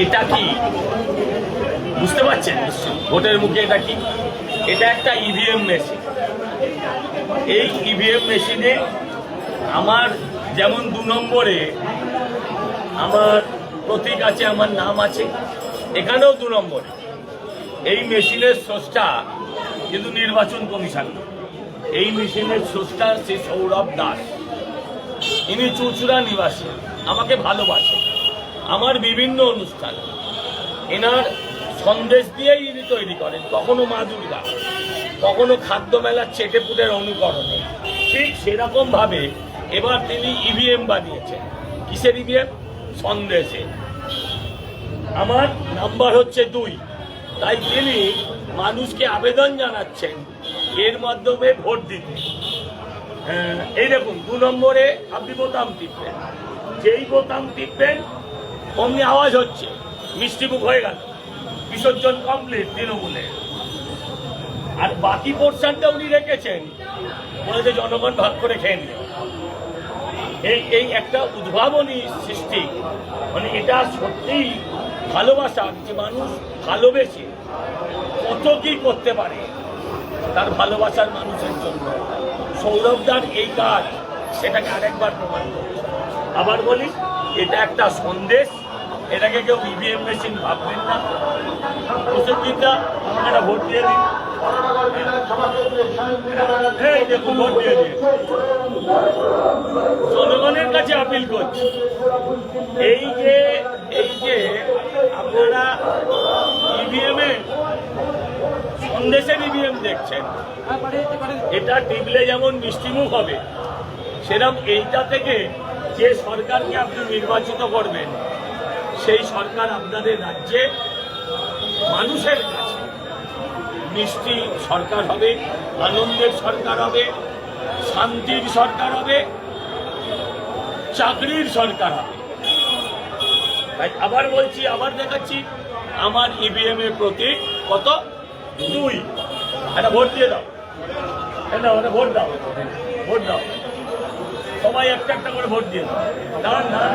এটা কি বুঝতে পারছেন? ভোটের মুখে এটা কি? এটা একটা ইভিএম মেশিন। এই ইভিএম মেশিনে আমার যেমন 2 নম্বরে আমার প্রতীক আছে, আমার নাম আছে, এখানেও 2 নম্বরে। এই মেশিনের স্রষ্টা কিন্তু নির্বাচন কমিশন। এই মেশিনের স্রষ্টা সে সৌরভ দাস। ইনি চুঁচুড়া নিবাসী, আমাকে ভালোবাসে, আমার বিভিন্ন অনুষ্ঠান এনার সন্দেশ দিয়েই ইনি তৈরি করেন। কখনো মা দুর্গা, কখনো খাদ্য মেলার চেটেপুটের অনুকরণে। ঠিক সেরকম ভাবে এবার তিনি ইভিএম বানিয়েছেন। কিসের ইভিএম? সন্দেশে। আমার নাম্বার হচ্ছে 2, তাই তিনি মানুষকে আবেদন জানাচ্ছেন এর মাধ্যমে ভোট দিতে। এই দেখুন 2 নম্বরে আপনি বোতাম টিপবেন, যেই বোতাম টিপবেন অমনি আওয়াজ হচ্ছে, মিষ্টিমুখ হয়ে গেল, বিসর্জন কমপ্লিট তৃণমূলে। আর বাকি পোর্শনটা উনি রেখেছেন, বলেছে জনগণ ভাগ করে খেয়ে নিল। এই একটা উদ্ভাবনী সৃষ্টি, মানে এটা সত্যিই ভালোবাসা, যে মানুষ ভালোবেসে কত কি করতে পারে তার ভালোবাসার মানুষের জন্য। সৌরভদার এই কাজ সেটাকে আরেকবার প্রমাণ করছে। আবার বলি, এটা একটা সন্দেশ, এটাকে কেউ ইভিএম মেশিন ভাববেন না। প্রসেনজিৎদা একটা ভোট দিয়ে দিন, এই দেখুন ভোট দিয়ে দিন। জনগণের কাছে আপিল করছি, এই যে আপনারা ইভিএম এ সন্দেশের ইভিএম দেখছেন, এটা টিপলে যেমন মিষ্টিমুখ হবে, সেরকম এইটা থেকে যে সরকারকে আপনি নির্বাচিত করবেন, সেই সরকার আপনাদের রাজ্যে মানুষের কাছে মিষ্টি সরকার হবে, আনন্দের সরকার হবে, শান্তির সরকার হবে, চাকরির সরকার হবে। তাই আবার বলছি, আবার দেখাচ্ছি, আমার ইভিএম এর প্রতীক কত? 2। একটা ভোট দিয়ে দাও, একটা ভোট দাও, ভোট দাও, সবাই একটা একটা করে ভোট দিয়ে দাও। দাঁড়ান দাঁড়ান,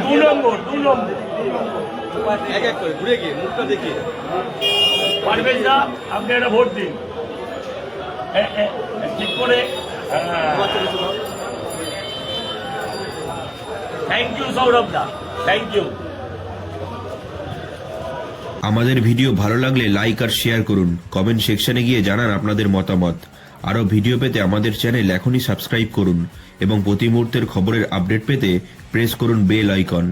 2 নম্বর, 2 নম্বর এক এক করে ঘুরে গিয়ে মুখটা দেখিয়ে পারবেন না, আপনি একটা ভোট দিন ঠিক করে। Thank you Sourav da, thank you. আমাদের ভিডিও ভালো লাগলে লাইক আর শেয়ার করুন, কমেন্ট সেকশনে গিয়ে জানান আপনাদের মতামত। আরও ভিডিও পেতে আমাদের চ্যানেল এখনই সাবস্ক্রাইব করুন এবং প্রতি মুহূর্তের খবরের আপডেট পেতে প্রেস করুন বেল আইকন।